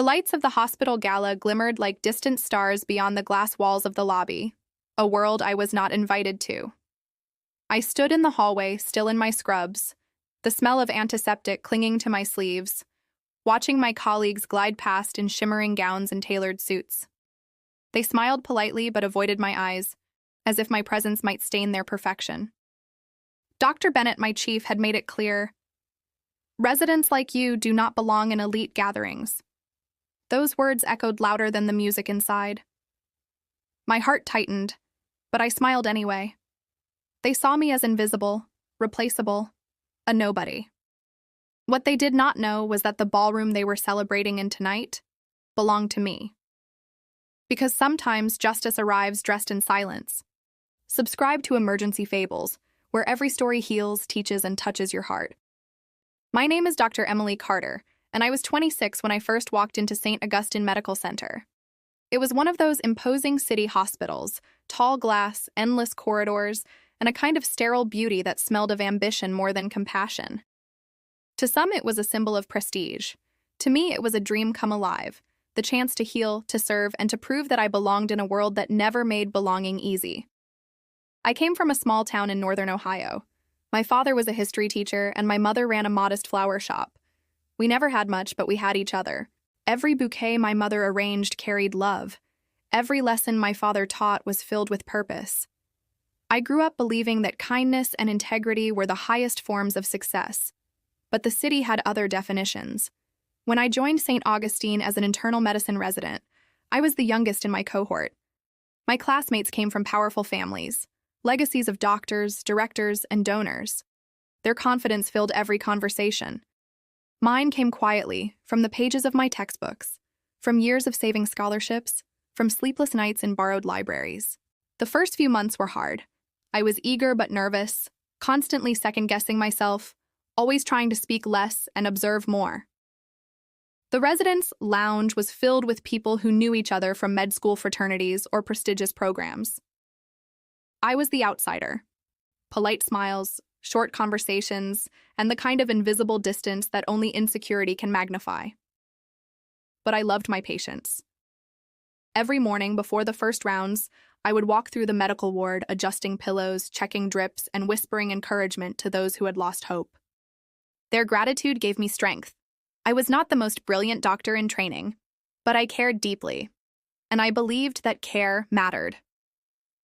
The lights of the hospital gala glimmered like distant stars beyond the glass walls of the lobby, a world I was not invited to. I stood in the hallway, still in my scrubs, the smell of antiseptic clinging to my sleeves, watching my colleagues glide past in shimmering gowns and tailored suits. They smiled politely but avoided my eyes, as if my presence might stain their perfection. Dr. Bennett, my chief, had made it clear, "Residents like you do not belong in elite gatherings." Those words echoed louder than the music inside. My heart tightened, but I smiled anyway. They saw me as invisible, replaceable, a nobody. What they did not know was that the ballroom they were celebrating in tonight belonged to me. Because sometimes justice arrives dressed in silence. Subscribe to Emergency Fables, where every story heals, teaches, and touches your heart. My name is Dr. Emily Carter, and I was 26 when I first walked into St. Augustine Medical Center. It was one of those imposing city hospitals, tall glass, endless corridors, and a kind of sterile beauty that smelled of ambition more than compassion. To some, it was a symbol of prestige. To me, it was a dream come alive, the chance to heal, to serve, and to prove that I belonged in a world that never made belonging easy. I came from a small town in northern Ohio. My father was a history teacher, and my mother ran a modest flower shop. We never had much, but we had each other. Every bouquet my mother arranged carried love. Every lesson my father taught was filled with purpose. I grew up believing that kindness and integrity were the highest forms of success. But the city had other definitions. When I joined St. Augustine as an internal medicine resident, I was the youngest in my cohort. My classmates came from powerful families, legacies of doctors, directors, and donors. Their confidence filled every conversation. Mine came quietly, from the pages of my textbooks, from years of saving scholarships, from sleepless nights in borrowed libraries. The first few months were hard. I was eager but nervous, constantly second-guessing myself, always trying to speak less and observe more. The residence lounge was filled with people who knew each other from med school fraternities or prestigious programs. I was the outsider. Polite smiles, short conversations, and the kind of invisible distance that only insecurity can magnify. But I loved my patients. Every morning before the first rounds, I would walk through the medical ward, adjusting pillows, checking drips, and whispering encouragement to those who had lost hope. Their gratitude gave me strength. I was not the most brilliant doctor in training, but I cared deeply, and I believed that care mattered.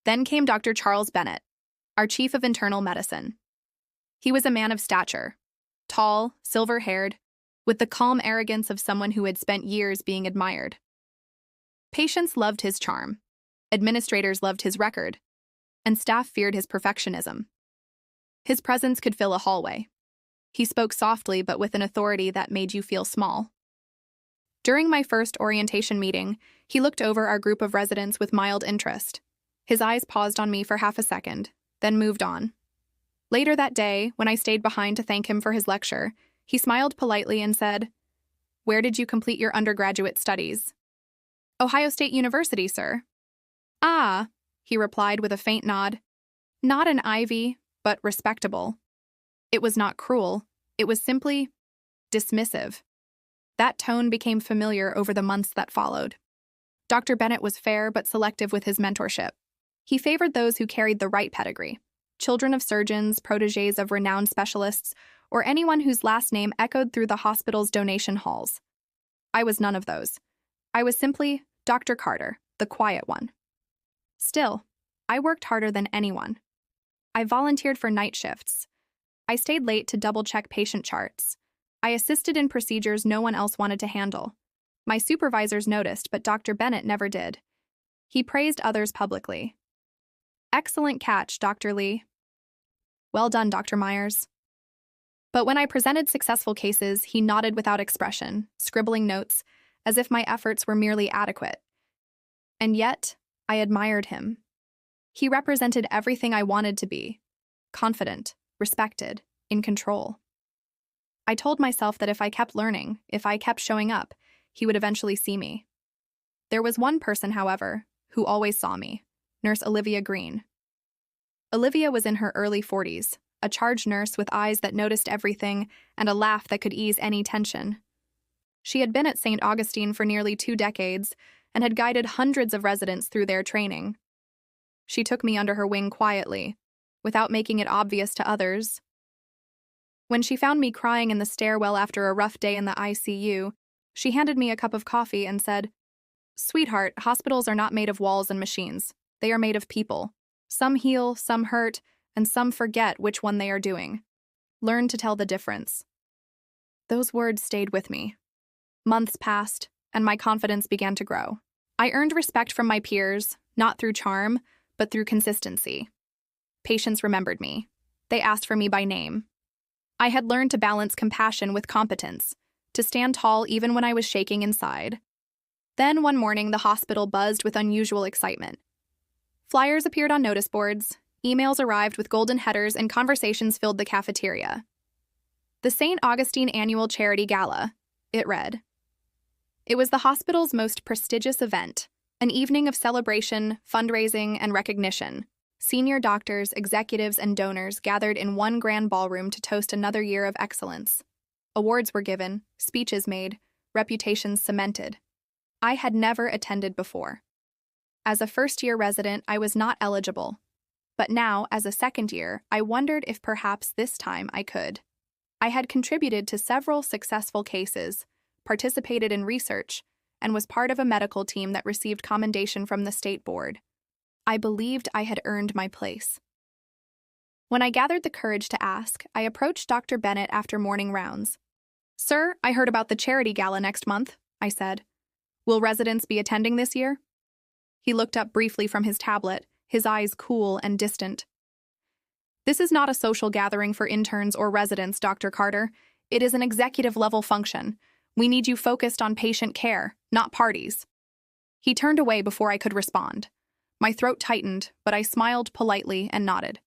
Then came Dr. Charles Bennett, our chief of internal medicine. He was a man of stature, tall, silver-haired, with the calm arrogance of someone who had spent years being admired. Patients loved his charm, administrators loved his record, and staff feared his perfectionism. His presence could fill a hallway. He spoke softly but with an authority that made you feel small. During my first orientation meeting, he looked over our group of residents with mild interest. His eyes paused on me for half a second, then moved on. Later that day, when I stayed behind to thank him for his lecture, he smiled politely and said, "Where did you complete your undergraduate studies?" "Ohio State University, sir." "Ah," he replied with a faint nod. "Not an Ivy, but respectable." It was not cruel, it was simply dismissive. That tone became familiar over the months that followed. Dr. Bennett was fair but selective with his mentorship. He favored those who carried the right pedigree, children of surgeons, protégés of renowned specialists, or anyone whose last name echoed through the hospital's donation halls. I was none of those. I was simply Dr. Carter, the quiet one. Still, I worked harder than anyone. I volunteered for night shifts. I stayed late to double-check patient charts. I assisted in procedures no one else wanted to handle. My supervisors noticed, but Dr. Bennett never did. He praised others publicly. "Excellent catch, Dr. Lee." "Well done, Dr. Myers." But when I presented successful cases, he nodded without expression, scribbling notes, as if my efforts were merely adequate. And yet, I admired him. He represented everything I wanted to be: confident, respected, in control. I told myself that if I kept learning, if I kept showing up, he would eventually see me. There was one person, however, who always saw me: Nurse Olivia Green. Olivia was in her early 40s, a charge nurse with eyes that noticed everything and a laugh that could ease any tension. She had been at St. Augustine for nearly 2 decades and had guided hundreds of residents through their training. She took me under her wing quietly, without making it obvious to others. When she found me crying in the stairwell after a rough day in the ICU, she handed me a cup of coffee and said, "Sweetheart, hospitals are not made of walls and machines. They are made of people. Some heal, some hurt, and some forget which one they are doing. Learn to tell the difference." Those words stayed with me. Months passed, and my confidence began to grow. I earned respect from my peers, not through charm, but through consistency. Patients remembered me. They asked for me by name. I had learned to balance compassion with competence, to stand tall even when I was shaking inside. Then one morning, the hospital buzzed with unusual excitement. Flyers appeared on notice boards, emails arrived with golden headers, and conversations filled the cafeteria. "The St. Augustine Annual Charity Gala," it read. It was the hospital's most prestigious event, an evening of celebration, fundraising, and recognition. Senior doctors, executives, and donors gathered in one grand ballroom to toast another year of excellence. Awards were given, speeches made, reputations cemented. I had never attended before. As a first-year resident, I was not eligible. But now, as a second year, I wondered if perhaps this time I could. I had contributed to several successful cases, participated in research, and was part of a medical team that received commendation from the state board. I believed I had earned my place. When I gathered the courage to ask, I approached Dr. Bennett after morning rounds. "Sir, I heard about the charity gala next month," I said. "Will residents be attending this year?" He looked up briefly from his tablet, his eyes cool and distant. "This is not a social gathering for interns or residents, Dr. Carter. It is an executive-level function. We need you focused on patient care, not parties." He turned away before I could respond. My throat tightened, but I smiled politely and nodded.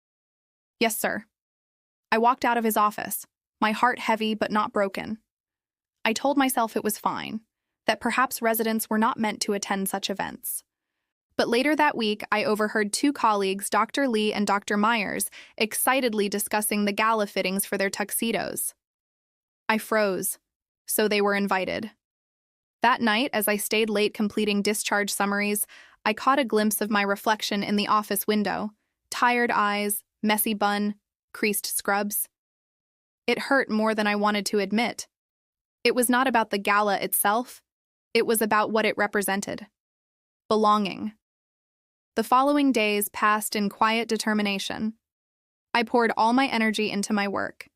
"Yes, sir." I walked out of his office, my heart heavy but not broken. I told myself it was fine, that perhaps residents were not meant to attend such events. But later that week, I overheard 2 colleagues, Dr. Lee and Dr. Myers, excitedly discussing the gala fittings for their tuxedos. I froze, so they were invited. That night, as I stayed late completing discharge summaries, I caught a glimpse of my reflection in the office window. Tired eyes, messy bun, creased scrubs. It hurt more than I wanted to admit. It was not about the gala itself. It was about what it represented. Belonging. The following days passed in quiet determination. I poured all my energy into my work.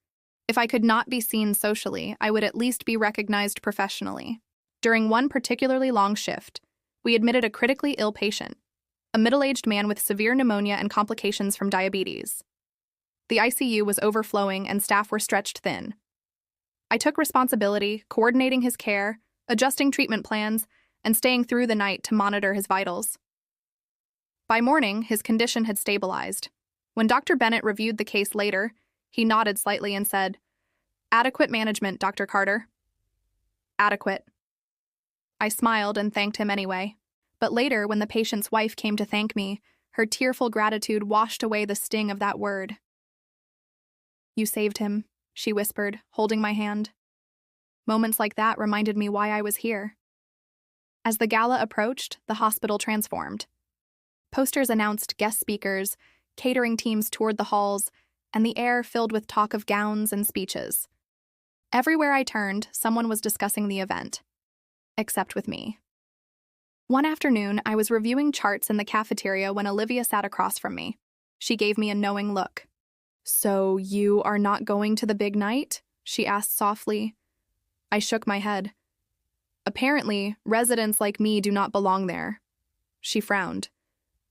If I could not be seen socially, I would at least be recognized professionally. During one particularly long shift, we admitted a critically ill patient, a middle-aged man with severe pneumonia and complications from diabetes. The ICU was overflowing and staff were stretched thin. I took responsibility, coordinating his care, adjusting treatment plans, and staying through the night to monitor his vitals. By morning, his condition had stabilized. When Dr. Bennett reviewed the case later, he nodded slightly and said, "Adequate management, Dr. Carter." Adequate. I smiled and thanked him anyway. But later, when the patient's wife came to thank me, her tearful gratitude washed away the sting of that word. "You saved him," she whispered, holding my hand. Moments like that reminded me why I was here. As the gala approached, the hospital transformed. Posters announced guest speakers, catering teams toured the halls, and the air filled with talk of gowns and speeches. Everywhere I turned, someone was discussing the event. Except with me. One afternoon, I was reviewing charts in the cafeteria when Olivia sat across from me. She gave me a knowing look. "So you are not going to the big night?" she asked softly. I shook my head. "Apparently, residents like me do not belong there." She frowned.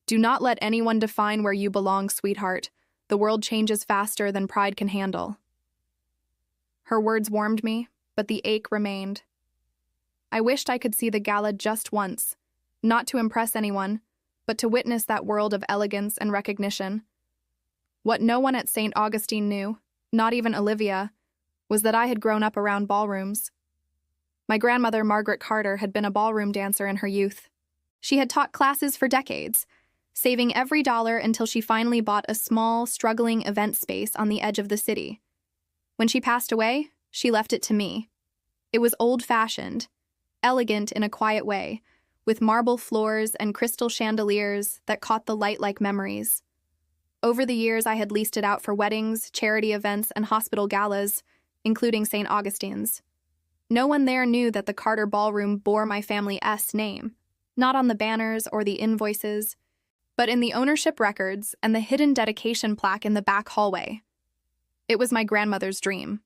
"Do not let anyone define where you belong, sweetheart. The world changes faster than pride can handle." Her words warmed me, but the ache remained. I wished I could see the gala just once, not to impress anyone, but to witness that world of elegance and recognition. What no one at St. Augustine knew, not even Olivia, was that I had grown up around ballrooms. My grandmother, Margaret Carter, had been a ballroom dancer in her youth. She had taught classes for decades, saving every dollar until she finally bought a small, struggling event space on the edge of the city. When she passed away, she left it to me. It was old-fashioned, elegant in a quiet way, with marble floors and crystal chandeliers that caught the light like memories. Over the years, I had leased it out for weddings, charity events, and hospital galas, including St. Augustine's. No one there knew that the Carter Ballroom bore my family's name, not on the banners or the invoices, but in the ownership records and the hidden dedication plaque in the back hallway. It was my grandmother's dream.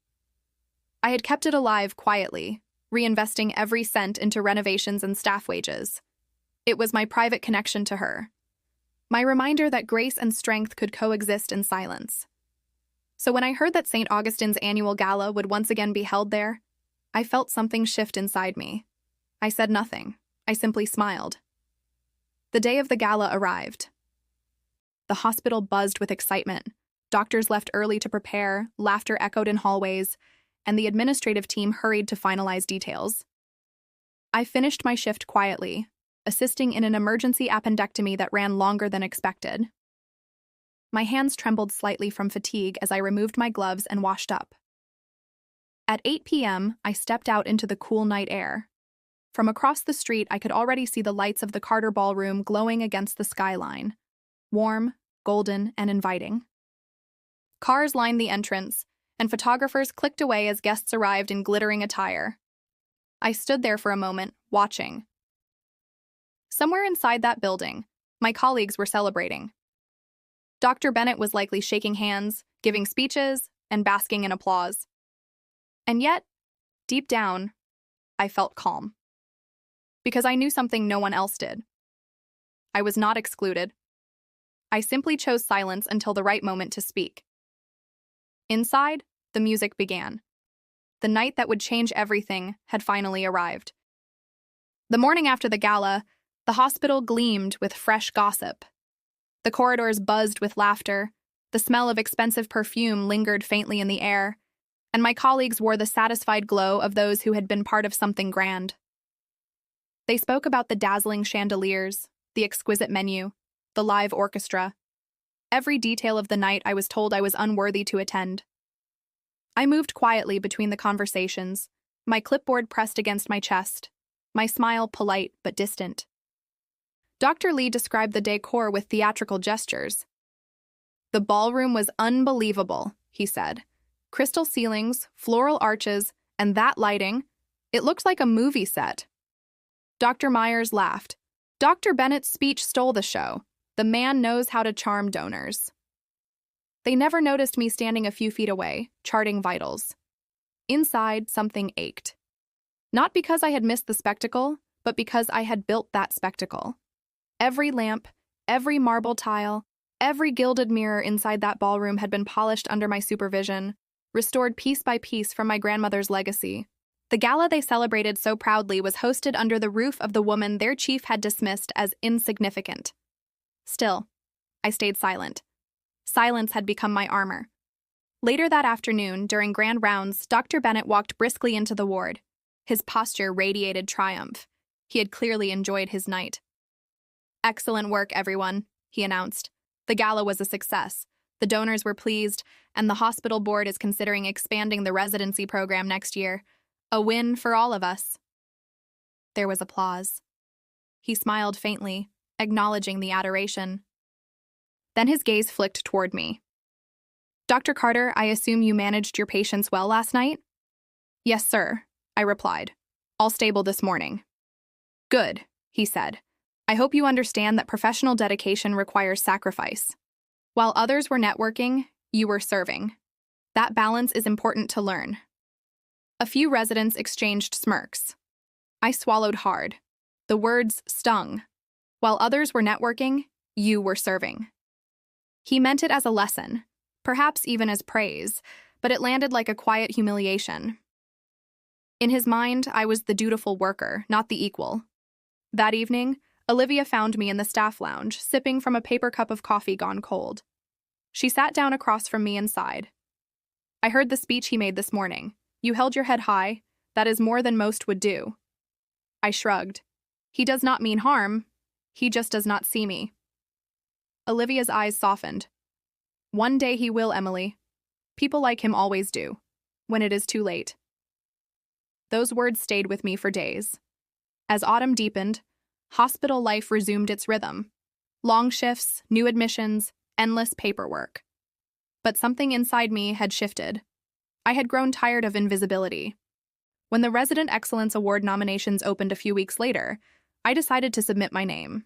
I had kept it alive quietly, reinvesting every cent into renovations and staff wages. It was my private connection to her, my reminder that grace and strength could coexist in silence. So when I heard that St. Augustine's annual gala would once again be held there, I felt something shift inside me. I said nothing. I simply smiled. The day of the gala arrived. The hospital buzzed with excitement. Doctors left early to prepare, laughter echoed in hallways, and the administrative team hurried to finalize details. I finished my shift quietly, assisting in an emergency appendectomy that ran longer than expected. My hands trembled slightly from fatigue as I removed my gloves and washed up. At 8 p.m., I stepped out into the cool night air. From across the street, I could already see the lights of the Carter Ballroom glowing against the skyline, warm, golden, and inviting. Cars lined the entrance, and photographers clicked away as guests arrived in glittering attire. I stood there for a moment, watching. Somewhere inside that building, my colleagues were celebrating. Dr. Bennett was likely shaking hands, giving speeches, and basking in applause. And yet, deep down, I felt calm. Because I knew something no one else did. I was not excluded. I simply chose silence until the right moment to speak. Inside, the music began. The night that would change everything had finally arrived. The morning after the gala, the hospital gleamed with fresh gossip. The corridors buzzed with laughter, the smell of expensive perfume lingered faintly in the air, and my colleagues wore the satisfied glow of those who had been part of something grand. They spoke about the dazzling chandeliers, the exquisite menu, the live orchestra. Every detail of the night I was told I was unworthy to attend. I moved quietly between the conversations, my clipboard pressed against my chest, my smile polite but distant. Dr. Lee described the decor with theatrical gestures. The ballroom was unbelievable, he said. Crystal ceilings, floral arches, and that lighting, it looked like a movie set. Dr. Myers laughed. Dr. Bennett's speech stole the show. The man knows how to charm donors. They never noticed me standing a few feet away, charting vitals. Inside, something ached. Not because I had missed the spectacle, but because I had built that spectacle. Every lamp, every marble tile, every gilded mirror inside that ballroom had been polished under my supervision, restored piece by piece from my grandmother's legacy. The gala they celebrated so proudly was hosted under the roof of the woman their chief had dismissed as insignificant. Still, I stayed silent. Silence had become my armor. Later that afternoon, during grand rounds, Dr. Bennett walked briskly into the ward. His posture radiated triumph. He had clearly enjoyed his night. Excellent work, everyone, he announced. The gala was a success. The donors were pleased, and the hospital board is considering expanding the residency program next year. A win for all of us. There was applause. He smiled faintly, acknowledging the adoration. Then his gaze flicked toward me. Dr. Carter, I assume you managed your patients well last night? Yes, sir, I replied. All stable this morning. Good, he said. I hope you understand that professional dedication requires sacrifice. While others were networking, you were serving. That balance is important to learn. A few residents exchanged smirks. I swallowed hard. The words stung. While others were networking, you were serving. He meant it as a lesson, perhaps even as praise, but it landed like a quiet humiliation. In his mind, I was the dutiful worker, not the equal. That evening, Olivia found me in the staff lounge, sipping from a paper cup of coffee gone cold. She sat down across from me and sighed. I heard the speech he made this morning. You held your head high. That is more than most would do. I shrugged. He does not mean harm. He just does not see me. Olivia's eyes softened. One day he will, Emily. People like him always do, when it is too late. Those words stayed with me for days. As autumn deepened, hospital life resumed its rhythm. Long shifts, new admissions, endless paperwork. But something inside me had shifted. I had grown tired of invisibility. When the Resident Excellence Award nominations opened a few weeks later, I decided to submit my name.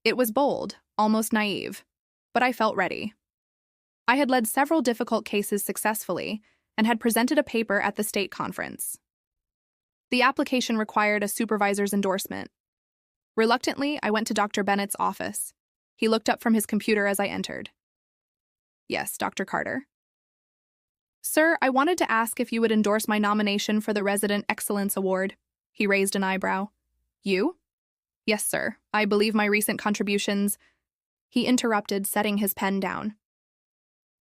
It was bold, almost naive, but I felt ready. I had led several difficult cases successfully and had presented a paper at the state conference. The application required a supervisor's endorsement. Reluctantly, I went to Dr. Bennett's office. He looked up from his computer as I entered. "Yes, Dr. Carter." "Sir, I wanted to ask if you would endorse my nomination for the Resident Excellence Award." He raised an eyebrow. "You?" "Yes, sir. I believe my recent contributions—" He interrupted, setting his pen down.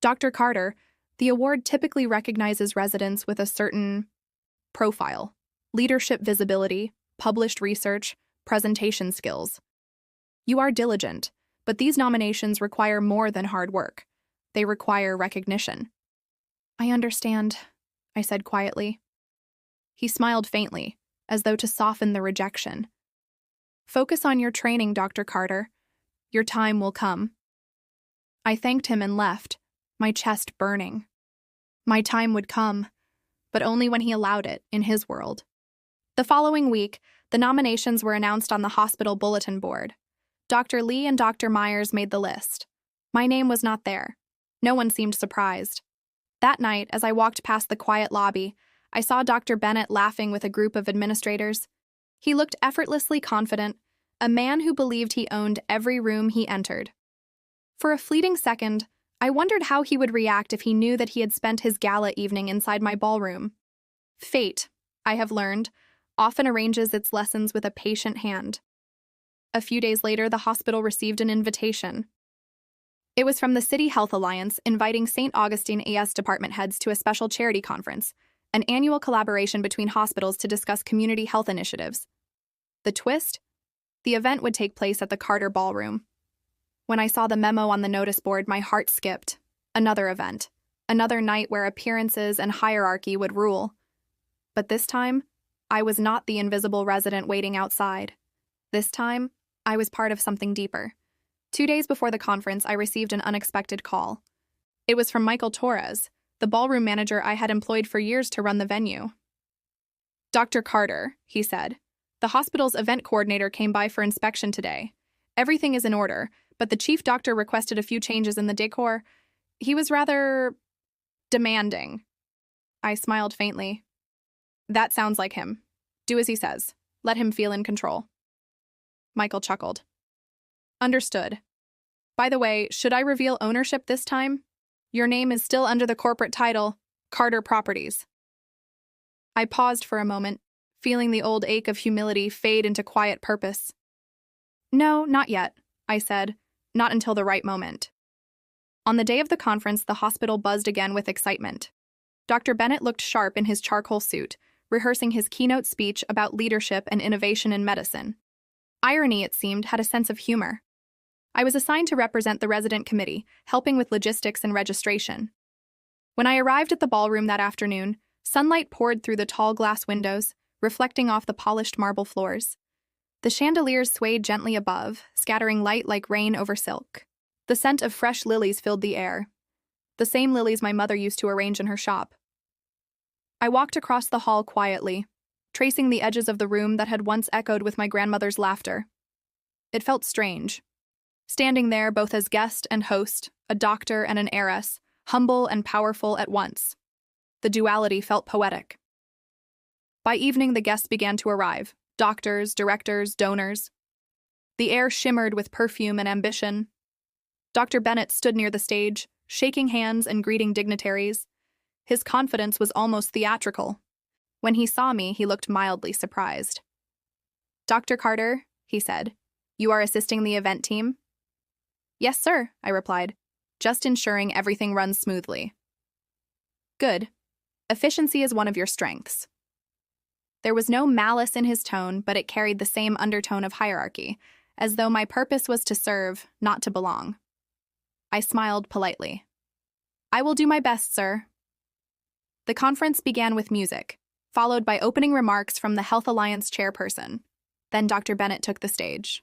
"Dr. Carter, the award typically recognizes residents with a certain profile, leadership visibility, published research, presentation skills. You are diligent, but these nominations require more than hard work. They require recognition." "I understand," I said quietly. He smiled faintly, as though to soften the rejection. "Focus on your training, Dr. Carter. Your time will come." I thanked him and left, my chest burning. My time would come, but only when he allowed it in his world. The following week, the nominations were announced on the hospital bulletin board. Dr. Lee and Dr. Myers made the list. My name was not there. No one seemed surprised. That night, as I walked past the quiet lobby, I saw Dr. Bennett laughing with a group of administrators. He looked effortlessly confident, a man who believed he owned every room he entered. For a fleeting second, I wondered how he would react if he knew that he had spent his gala evening inside my ballroom. Fate, I have learned, often arranges its lessons with a patient hand. A few days later, the hospital received an invitation. It was from the City Health Alliance, inviting St. Augustine AS department heads to a special charity conference, an annual collaboration between hospitals to discuss community health initiatives. The twist? The event would take place at the Carter Ballroom. When I saw the memo on the notice board, my heart skipped. Another event. Another night where appearances and hierarchy would rule. But this time, I was not the invisible resident waiting outside. This time, I was part of something deeper. 2 days before the conference, I received an unexpected call. It was from Michael Torres, the ballroom manager I had employed for years to run the venue. "Dr. Carter," he said, "the hospital's event coordinator came by for inspection today. Everything is in order, but the chief doctor requested a few changes in the decor. He was rather demanding." I smiled faintly. "That sounds like him. Do as he says. Let him feel in control." Michael chuckled. "Understood. By the way, should I reveal ownership this time? Your name is still under the corporate title, Carter Properties." I paused for a moment, feeling the old ache of humility fade into quiet purpose. "No, not yet," I said, "not until the right moment." On the day of the conference, the hospital buzzed again with excitement. Dr. Bennett looked sharp in his charcoal suit, rehearsing his keynote speech about leadership and innovation in medicine. Irony, it seemed, had a sense of humor. I was assigned to represent the resident committee, helping with logistics and registration. When I arrived at the ballroom that afternoon, sunlight poured through the tall glass windows, reflecting off the polished marble floors. The chandeliers swayed gently above, scattering light like rain over silk. The scent of fresh lilies filled the air, the same lilies my mother used to arrange in her shop. I walked across the hall quietly, tracing the edges of the room that had once echoed with my grandmother's laughter. It felt strange. Standing there both as guest and host, a doctor and an heiress, humble and powerful at once. The duality felt poetic. By evening, the guests began to arrive, doctors, directors, donors. The air shimmered with perfume and ambition. Dr. Bennett stood near the stage, shaking hands and greeting dignitaries. His confidence was almost theatrical. When he saw me, he looked mildly surprised. "Dr. Carter," he said, "you are assisting the event team?" "Yes, sir," I replied, "just ensuring everything runs smoothly." "Good. Efficiency is one of your strengths." There was no malice in his tone, but it carried the same undertone of hierarchy, as though my purpose was to serve, not to belong. I smiled politely. "I will do my best, sir." The conference began with music. followed by opening remarks from the Health Alliance chairperson. Then Dr. Bennett took the stage.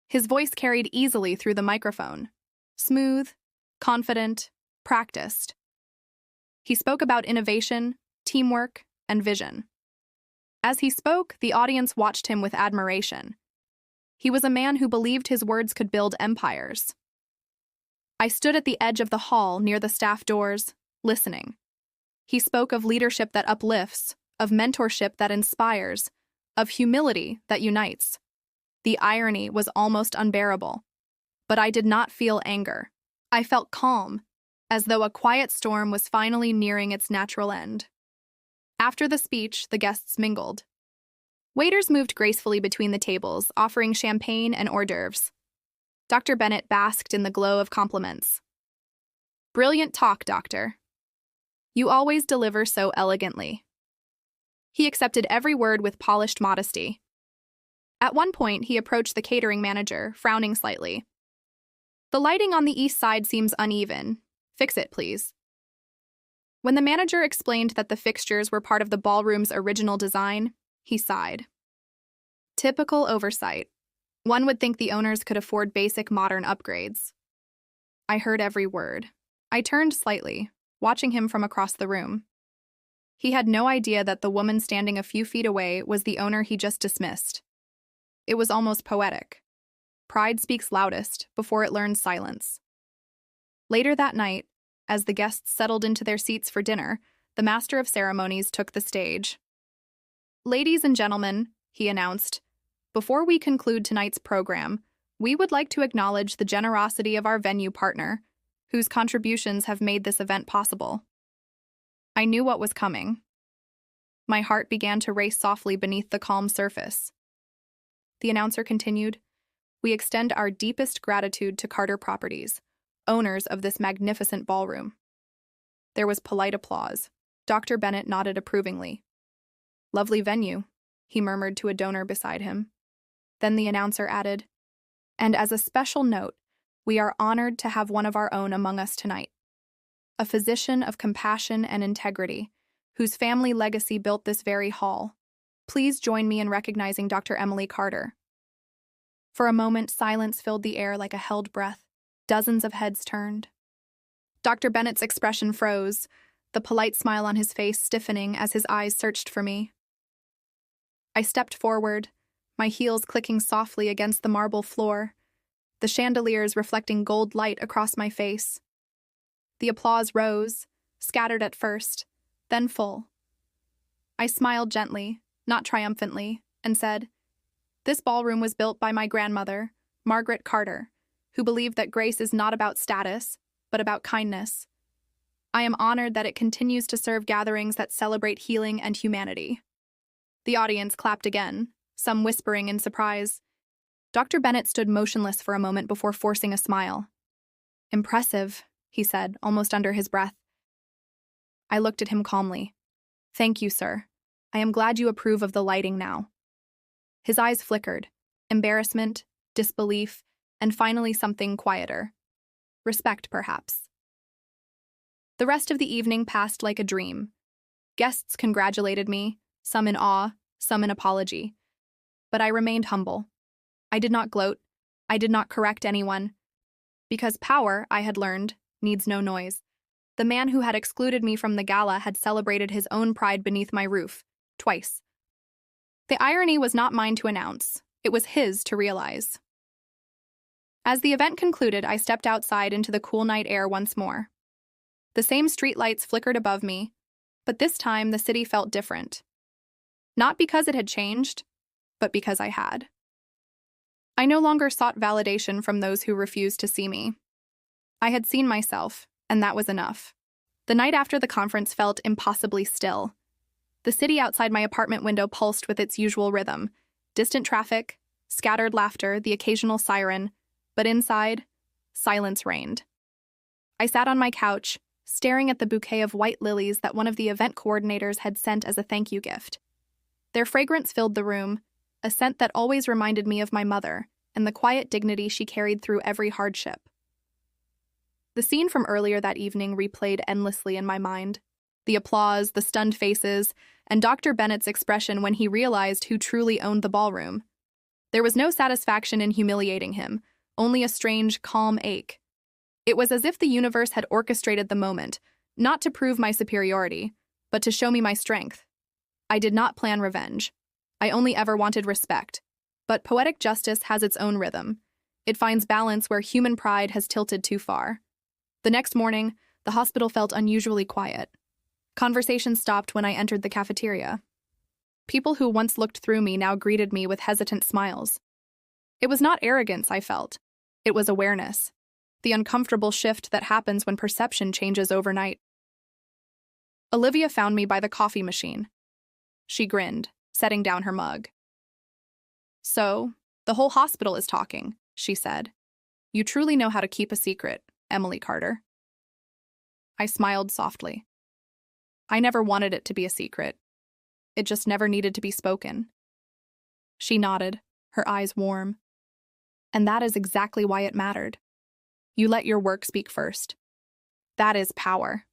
His voice carried easily through the microphone. Smooth, confident, practiced. He spoke about innovation, teamwork, and vision. As he spoke, the audience watched him with admiration. He was a man who believed his words could build empires. I stood at the edge of the hall near the staff doors, listening. He spoke of leadership that uplifts, of mentorship that inspires, of humility that unites. The irony was almost unbearable. But I did not feel anger. I felt calm, as though a quiet storm was finally nearing its natural end. After the speech, the guests mingled. Waiters moved gracefully between the tables, offering champagne and hors d'oeuvres. Dr. Bennett basked in the glow of compliments. Brilliant talk, Doctor. You always deliver so elegantly. He accepted every word with polished modesty. At one point, he approached the catering manager, frowning slightly. The lighting on the east side seems uneven. Fix it, please. When the manager explained that the fixtures were part of the ballroom's original design, he sighed. Typical oversight. One would think the owners could afford basic modern upgrades. I heard every word. I turned slightly, watching him from across the room. He had no idea that the woman standing a few feet away was the owner he just dismissed. It was almost poetic. Pride speaks loudest before it learns silence. Later that night, as the guests settled into their seats for dinner, the master of ceremonies took the stage. Ladies and gentlemen, he announced, before we conclude tonight's program, we would like to acknowledge the generosity of our venue partner, whose contributions have made this event possible. I knew what was coming. My heart began to race softly beneath the calm surface. The announcer continued, we extend our deepest gratitude to Carter Properties, owners of this magnificent ballroom. There was polite applause. Dr. Bennett nodded approvingly. Lovely venue, he murmured to a donor beside him. Then the announcer added, and as a special note, we are honored to have one of our own among us tonight. A physician of compassion and integrity, whose family legacy built this very hall. Please join me in recognizing Dr. Emily Carter. For a moment, silence filled the air like a held breath. Dozens of heads turned. Dr. Bennett's expression froze, the polite smile on his face stiffening as his eyes searched for me. I stepped forward, my heels clicking softly against the marble floor, the chandeliers reflecting gold light across my face. The applause rose, scattered at first, then full. I smiled gently, not triumphantly, and said, this ballroom was built by my grandmother, Margaret Carter, who believed that grace is not about status, but about kindness. I am honored that it continues to serve gatherings that celebrate healing and humanity. The audience clapped again, some whispering in surprise. Dr. Bennett stood motionless for a moment before forcing a smile. Impressive, he said, almost under his breath. I looked at him calmly. Thank you, sir. I am glad you approve of the lighting now. His eyes flickered, embarrassment, disbelief, and finally something quieter. Respect, perhaps. The rest of the evening passed like a dream. Guests congratulated me, some in awe, some in apology. But I remained humble. I did not gloat. I did not correct anyone. Because power, I had learned, needs no noise. The man who had excluded me from the gala had celebrated his own pride beneath my roof, twice. The irony was not mine to announce. It was his to realize. As the event concluded, I stepped outside into the cool night air once more. The same streetlights flickered above me, but this time the city felt different. Not because it had changed, but because I had. I no longer sought validation from those who refused to see me. I had seen myself, and that was enough. The night after the conference felt impossibly still. The city outside my apartment window pulsed with its usual rhythm, distant traffic, scattered laughter, the occasional siren, but inside, silence reigned. I sat on my couch, staring at the bouquet of white lilies that one of the event coordinators had sent as a thank you gift. Their fragrance filled the room, a scent that always reminded me of my mother and the quiet dignity she carried through every hardship. The scene from earlier that evening replayed endlessly in my mind. The applause, the stunned faces, and Dr. Bennett's expression when he realized who truly owned the ballroom. There was no satisfaction in humiliating him, only a strange, calm ache. It was as if the universe had orchestrated the moment, not to prove my superiority, but to show me my strength. I did not plan revenge. I only ever wanted respect. But poetic justice has its own rhythm. It finds balance where human pride has tilted too far. The next morning, the hospital felt unusually quiet. Conversation stopped when I entered the cafeteria. People who once looked through me now greeted me with hesitant smiles. It was not arrogance I felt. It was awareness. The uncomfortable shift that happens when perception changes overnight. Olivia found me by the coffee machine. She grinned, setting down her mug. "So, the whole hospital is talking," she said. "You truly know how to keep a secret, Emily Carter." I smiled softly. I never wanted it to be a secret. It just never needed to be spoken. She nodded, her eyes warm. And that is exactly why it mattered. You let your work speak first. That is power.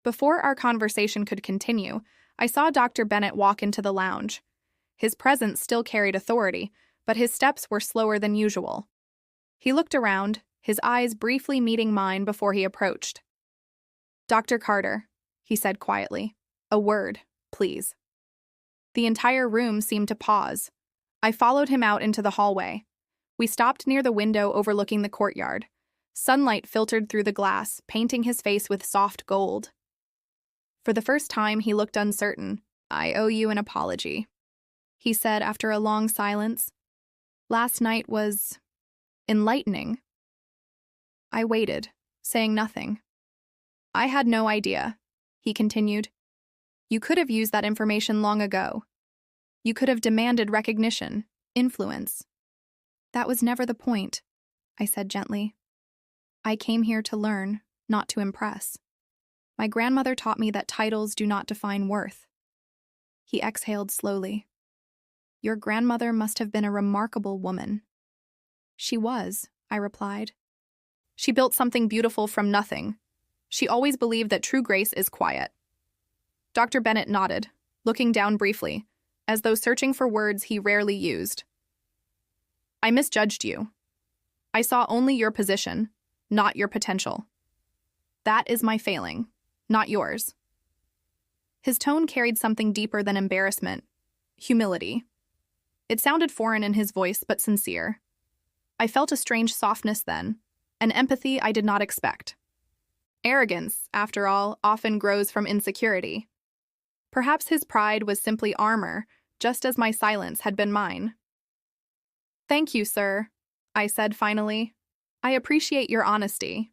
Before our conversation could continue, I saw Dr. Bennett walk into the lounge. His presence still carried authority, but his steps were slower than usual. He looked around, his eyes briefly meeting mine before he approached. "Dr. Carter," he said quietly, "a word, please." The entire room seemed to pause. I followed him out into the hallway. We stopped near the window overlooking the courtyard. Sunlight filtered through the glass, painting his face with soft gold. For the first time, he looked uncertain. "I owe you an apology," he said after a long silence. "Last night was enlightening." I waited, saying nothing. "I had no idea," he continued. "You could have used that information long ago. You could have demanded recognition, influence." "That was never the point," I said gently. "I came here to learn, not to impress. My grandmother taught me that titles do not define worth." He exhaled slowly. "Your grandmother must have been a remarkable woman." "She was," I replied. "She built something beautiful from nothing. She always believed that true grace is quiet." Dr. Bennett nodded, looking down briefly, as though searching for words he rarely used. "I misjudged you. I saw only your position, not your potential. That is my failing, not yours." His tone carried something deeper than embarrassment, humility. It sounded foreign in his voice, but sincere. I felt a strange softness then, an empathy I did not expect. Arrogance, after all, often grows from insecurity. Perhaps his pride was simply armor, just as my silence had been mine. "Thank you, sir," I said finally. "I appreciate your honesty."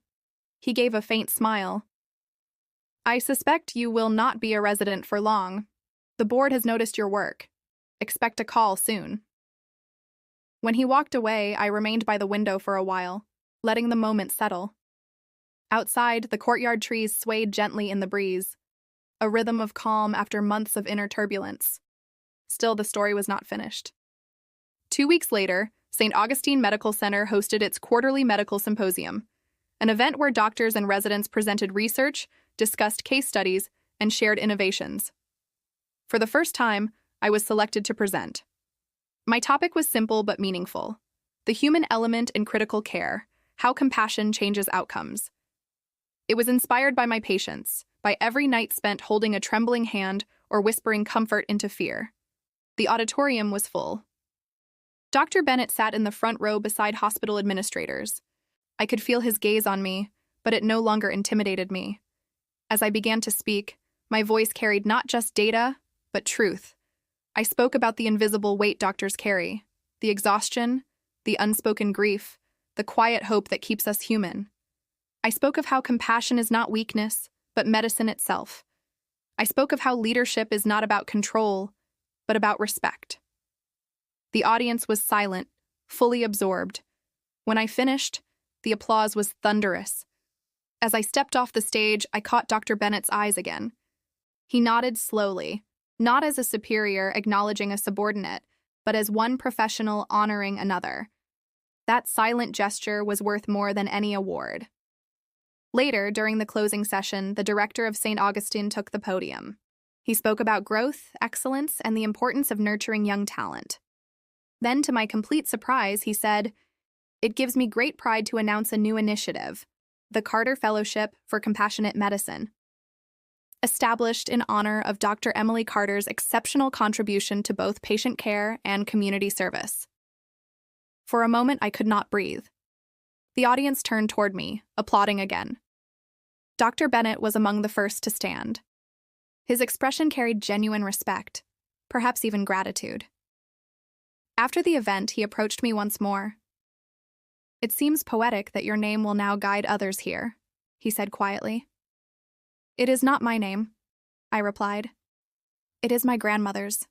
He gave a faint smile. "I suspect you will not be a resident for long. The board has noticed your work. Expect a call soon." When he walked away, I remained by the window for a while, letting the moment settle. Outside, the courtyard trees swayed gently in the breeze, a rhythm of calm after months of inner turbulence. Still, the story was not finished. 2 weeks later, St. Augustine Medical Center hosted its quarterly medical symposium, an event where doctors and residents presented research, discussed case studies, and shared innovations. For the first time, I was selected to present. My topic was simple but meaningful: the human element in critical care, how compassion changes outcomes. It was inspired by my patients, by every night spent holding a trembling hand or whispering comfort into fear. The auditorium was full. Dr. Bennett sat in the front row beside hospital administrators. I could feel his gaze on me, but it no longer intimidated me. As I began to speak, my voice carried not just data, but truth. I spoke about the invisible weight doctors carry, the exhaustion, the unspoken grief, the quiet hope that keeps us human. I spoke of how compassion is not weakness, but medicine itself. I spoke of how leadership is not about control, but about respect. The audience was silent, fully absorbed. When I finished, the applause was thunderous. As I stepped off the stage, I caught Dr. Bennett's eyes again. He nodded slowly, not as a superior acknowledging a subordinate, but as one professional honoring another. That silent gesture was worth more than any award. Later, during the closing session, the director of St. Augustine took the podium. He spoke about growth, excellence, and the importance of nurturing young talent. Then, to my complete surprise, he said, "It gives me great pride to announce a new initiative, the Carter Fellowship for Compassionate Medicine, established in honor of Dr. Emily Carter's exceptional contribution to both patient care and community service." For a moment, I could not breathe. The audience turned toward me, applauding again. Dr. Bennett was among the first to stand. His expression carried genuine respect, perhaps even gratitude. After the event, he approached me once more. "It seems poetic that your name will now guide others here," he said quietly. "It is not my name," I replied. "It is my grandmother's.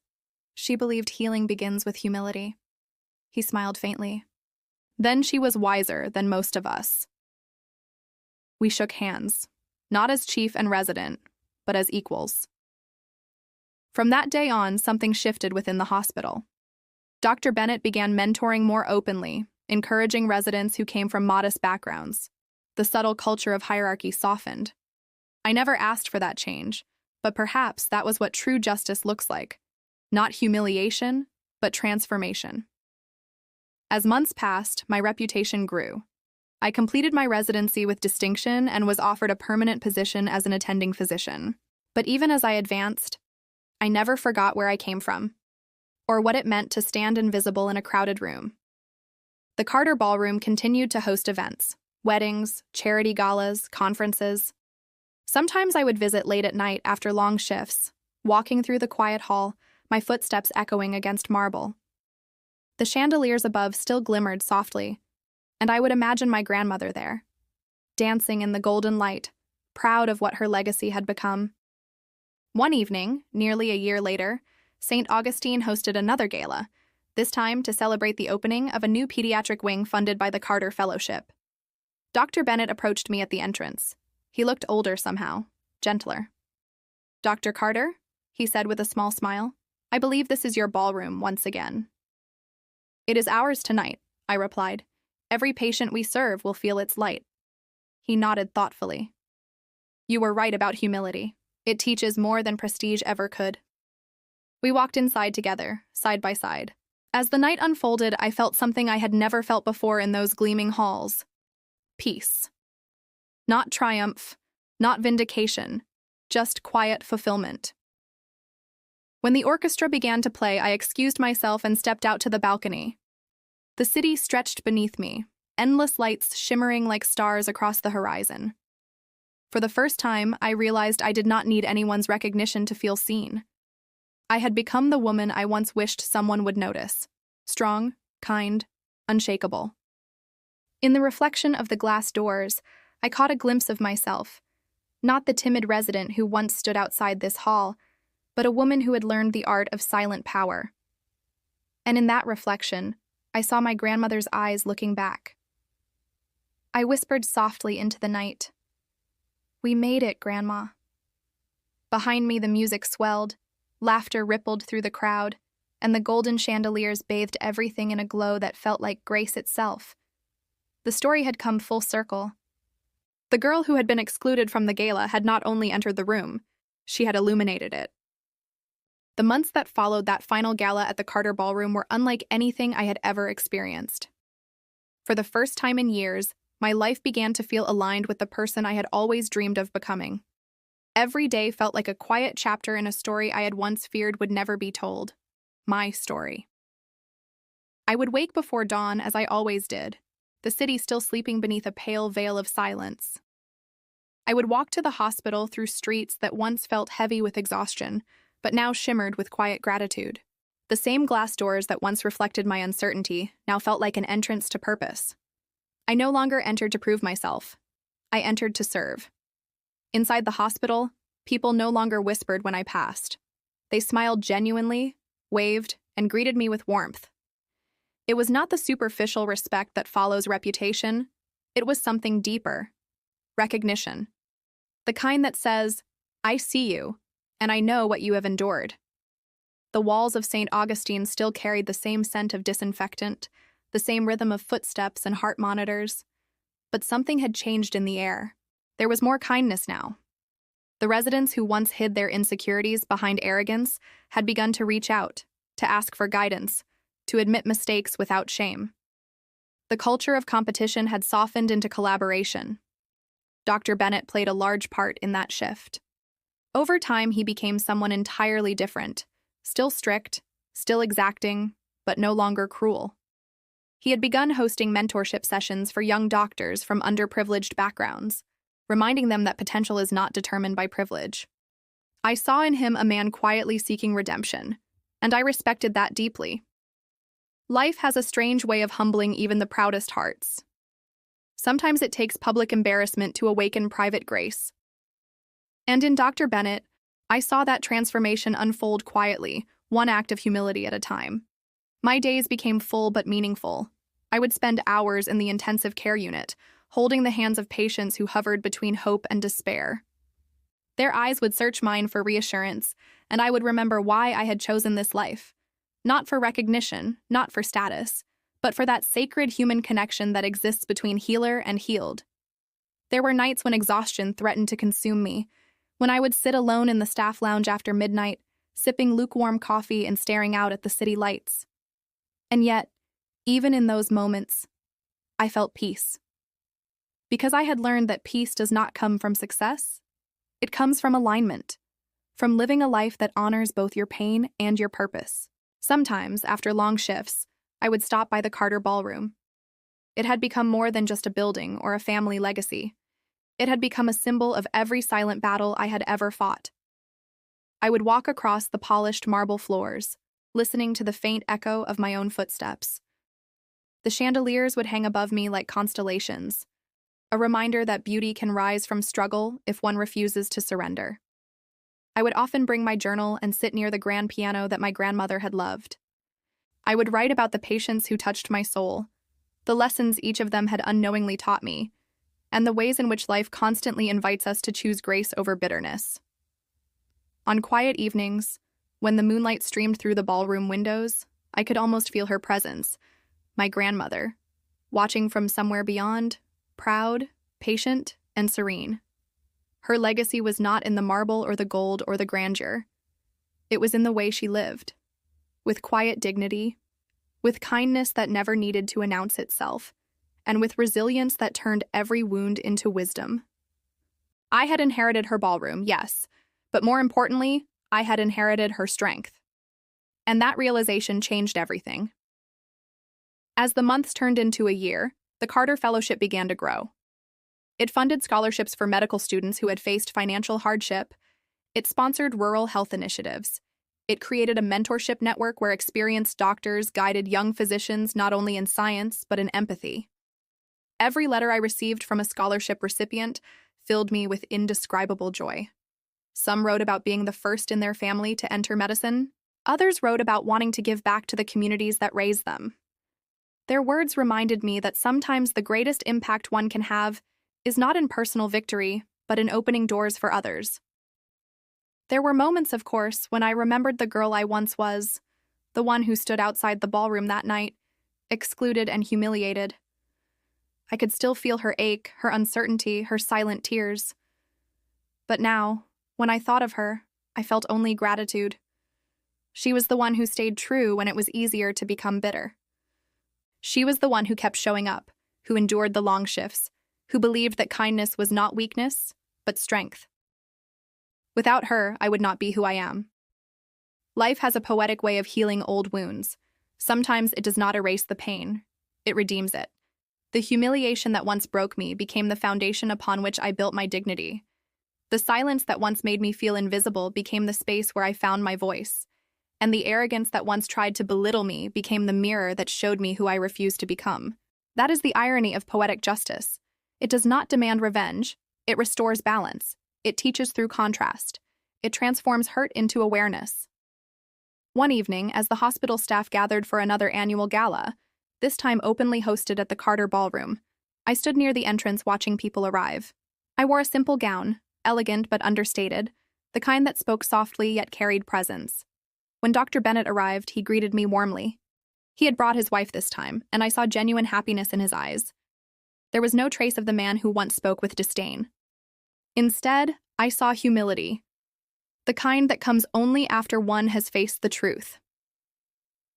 She believed healing begins with humility." He smiled faintly. "Then she was wiser than most of us." We shook hands, not as chief and resident, but as equals. From that day on, something shifted within the hospital. Dr. Bennett began mentoring more openly, encouraging residents who came from modest backgrounds. The subtle culture of hierarchy softened. I never asked for that change, but perhaps that was what true justice looks like. Not humiliation, but transformation. As months passed, my reputation grew. I completed my residency with distinction and was offered a permanent position as an attending physician. But even as I advanced, I never forgot where I came from, or what it meant to stand invisible in a crowded room. The Carter Ballroom continued to host events, weddings, charity galas, conferences. Sometimes I would visit late at night after long shifts, walking through the quiet hall, my footsteps echoing against marble. The chandeliers above still glimmered softly, and I would imagine my grandmother there, dancing in the golden light, proud of what her legacy had become. One evening, nearly a year later, St. Augustine hosted another gala, this time to celebrate the opening of a new pediatric wing funded by the Carter Fellowship. Dr. Bennett approached me at the entrance. He looked older somehow, gentler. "Dr. Carter," he said with a small smile, "I believe this is your ballroom once again." "It is ours tonight," I replied. "Every patient we serve will feel its light." He nodded thoughtfully. "You were right about humility. It teaches more than prestige ever could." We walked inside together, side by side. As the night unfolded, I felt something I had never felt before in those gleaming halls. Peace. Not triumph, not vindication, just quiet fulfillment. When the orchestra began to play, I excused myself and stepped out to the balcony. The city stretched beneath me, endless lights shimmering like stars across the horizon. For the first time, I realized I did not need anyone's recognition to feel seen. I had become the woman I once wished someone would notice. Strong, kind, unshakable. In the reflection of the glass doors, I caught a glimpse of myself. Not the timid resident who once stood outside this hall, but a woman who had learned the art of silent power. And in that reflection, I saw my grandmother's eyes looking back. I whispered softly into the night, "We made it, Grandma." Behind me, the music swelled, laughter rippled through the crowd, and the golden chandeliers bathed everything in a glow that felt like grace itself. The story had come full circle. The girl who had been excluded from the gala had not only entered the room, she had illuminated it. The months that followed that final gala at the Carter Ballroom were unlike anything I had ever experienced. For the first time in years, my life began to feel aligned with the person I had always dreamed of becoming. Every day felt like a quiet chapter in a story I had once feared would never be told. My story. I would wake before dawn, as I always did, the city still sleeping beneath a pale veil of silence. I would walk to the hospital through streets that once felt heavy with exhaustion, but now shimmered with quiet gratitude. The same glass doors that once reflected my uncertainty now felt like an entrance to purpose. I no longer entered to prove myself. I entered to serve. Inside the hospital, people no longer whispered when I passed. They smiled genuinely, waved, and greeted me with warmth. It was not the superficial respect that follows reputation. It was something deeper. Recognition. The kind that says, "I see you, and I know what you have endured." The walls of St. Augustine still carried the same scent of disinfectant, the same rhythm of footsteps and heart monitors. But something had changed in the air. There was more kindness now. The residents who once hid their insecurities behind arrogance had begun to reach out, to ask for guidance, to admit mistakes without shame. The culture of competition had softened into collaboration. Dr. Bennett played a large part in that shift. Over time, he became someone entirely different, still strict, still exacting, but no longer cruel. He had begun hosting mentorship sessions for young doctors from underprivileged backgrounds, reminding them that potential is not determined by privilege. I saw in him a man quietly seeking redemption, and I respected that deeply. Life has a strange way of humbling even the proudest hearts. Sometimes it takes public embarrassment to awaken private grace. And in Dr. Bennett, I saw that transformation unfold quietly, one act of humility at a time. My days became full but meaningful. I would spend hours in the intensive care unit, holding the hands of patients who hovered between hope and despair. Their eyes would search mine for reassurance, and I would remember why I had chosen this life. Not for recognition, not for status, but for that sacred human connection that exists between healer and healed. There were nights when exhaustion threatened to consume me, when I would sit alone in the staff lounge after midnight, sipping lukewarm coffee and staring out at the city lights. And yet, even in those moments, I felt peace. Because I had learned that peace does not come from success, it comes from alignment, from living a life that honors both your pain and your purpose. Sometimes, after long shifts, I would stop by the Carter Ballroom. It had become more than just a building or a family legacy. It had become a symbol of every silent battle I had ever fought. I would walk across the polished marble floors, listening to the faint echo of my own footsteps. The chandeliers would hang above me like constellations, a reminder that beauty can rise from struggle if one refuses to surrender. I would often bring my journal and sit near the grand piano that my grandmother had loved. I would write about the patients who touched my soul, the lessons each of them had unknowingly taught me, and the ways in which life constantly invites us to choose grace over bitterness. On quiet evenings, when the moonlight streamed through the ballroom windows, I could almost feel her presence, my grandmother, watching from somewhere beyond, proud, patient, and serene. Her legacy was not in the marble or the gold or the grandeur. It was in the way she lived, with quiet dignity, with kindness that never needed to announce itself, and with resilience that turned every wound into wisdom. I had inherited her ballroom, yes, but more importantly, I had inherited her strength. And that realization changed everything. As the months turned into a year, the Carter Fellowship began to grow. It funded scholarships for medical students who had faced financial hardship. It sponsored rural health initiatives. It created a mentorship network where experienced doctors guided young physicians not only in science, but in empathy. Every letter I received from a scholarship recipient filled me with indescribable joy. Some wrote about being the first in their family to enter medicine. Others wrote about wanting to give back to the communities that raised them. Their words reminded me that sometimes the greatest impact one can have is not in personal victory, but in opening doors for others. There were moments, of course, when I remembered the girl I once was, the one who stood outside the ballroom that night, excluded and humiliated. I could still feel her ache, her uncertainty, her silent tears. But now, when I thought of her, I felt only gratitude. She was the one who stayed true when it was easier to become bitter. She was the one who kept showing up, who endured the long shifts, who believed that kindness was not weakness, but strength. Without her, I would not be who I am. Life has a poetic way of healing old wounds. Sometimes it does not erase the pain, it redeems it. The humiliation that once broke me became the foundation upon which I built my dignity. The silence that once made me feel invisible became the space where I found my voice. And the arrogance that once tried to belittle me became the mirror that showed me who I refused to become. That is the irony of poetic justice. It does not demand revenge. It restores balance. It teaches through contrast. It transforms hurt into awareness. One evening, as the hospital staff gathered for another annual gala, this time openly hosted at the Carter Ballroom, I stood near the entrance watching people arrive. I wore a simple gown, elegant but understated, the kind that spoke softly yet carried presence. When Dr. Bennett arrived, he greeted me warmly. He had brought his wife this time, and I saw genuine happiness in his eyes. There was no trace of the man who once spoke with disdain. Instead, I saw humility, the kind that comes only after one has faced the truth.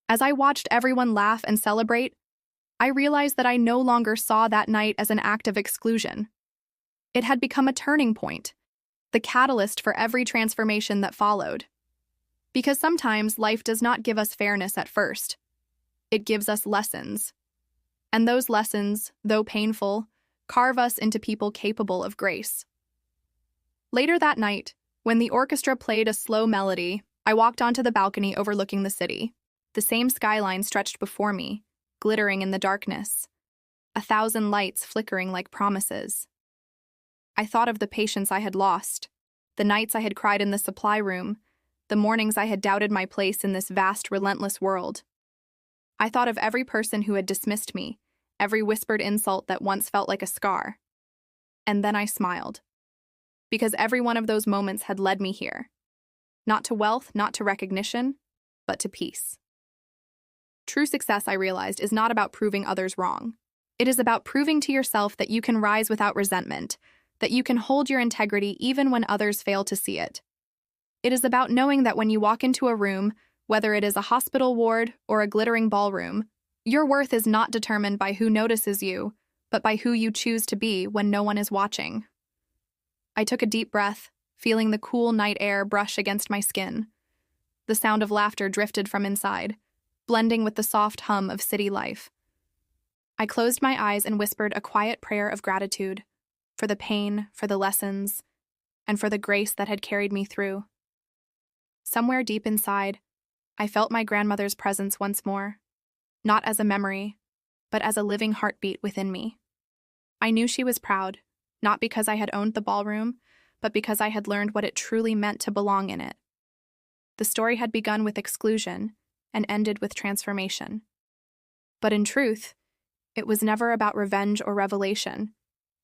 As I watched everyone laugh and celebrate, I realized that I no longer saw that night as an act of exclusion. It had become a turning point, the catalyst for every transformation that followed. Because sometimes life does not give us fairness at first. It gives us lessons. And those lessons, though painful, carve us into people capable of grace. Later that night, when the orchestra played a slow melody, I walked onto the balcony overlooking the city. The same skyline stretched before me, glittering in the darkness, 1,000 lights flickering like promises. I thought of the patience I had lost, the nights I had cried in the supply room, the mornings I had doubted my place in this vast, relentless world. I thought of every person who had dismissed me, every whispered insult that once felt like a scar. And then I smiled. Because every one of those moments had led me here. Not to wealth, not to recognition, but to peace. True success, I realized, is not about proving others wrong. It is about proving to yourself that you can rise without resentment, that you can hold your integrity even when others fail to see it. It is about knowing that when you walk into a room, whether it is a hospital ward or a glittering ballroom, your worth is not determined by who notices you, but by who you choose to be when no one is watching. I took a deep breath, feeling the cool night air brush against my skin. The sound of laughter drifted from inside, blending with the soft hum of city life. I closed my eyes and whispered a quiet prayer of gratitude for the pain, for the lessons, and for the grace that had carried me through. Somewhere deep inside, I felt my grandmother's presence once more, not as a memory, but as a living heartbeat within me. I knew she was proud, not because I had owned the ballroom, but because I had learned what it truly meant to belong in it. The story had begun with exclusion and ended with transformation. But in truth, it was never about revenge or revelation.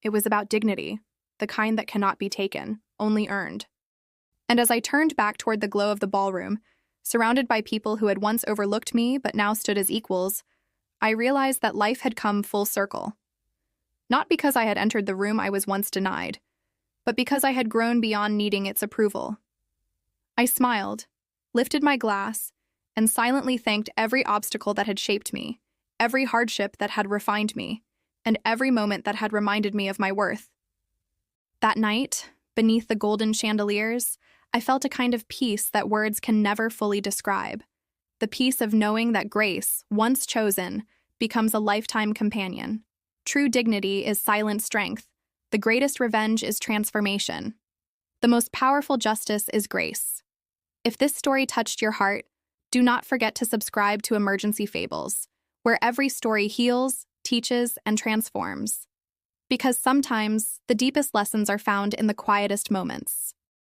It was about dignity, the kind that cannot be taken, only earned. And as I turned back toward the glow of the ballroom, surrounded by people who had once overlooked me but now stood as equals, I realized that life had come full circle. Not because I had entered the room I was once denied, but because I had grown beyond needing its approval. I smiled, lifted my glass, and silently thanked every obstacle that had shaped me, every hardship that had refined me, and every moment that had reminded me of my worth. That night, beneath the golden chandeliers, I felt a kind of peace that words can never fully describe. The peace of knowing that grace, once chosen, becomes a lifetime companion. True dignity is silent strength. The greatest revenge is transformation. The most powerful justice is grace. If this story touched your heart, do not forget to subscribe to Emergency Fables, where every story heals, teaches, and transforms. Because sometimes the deepest lessons are found in the quietest moments.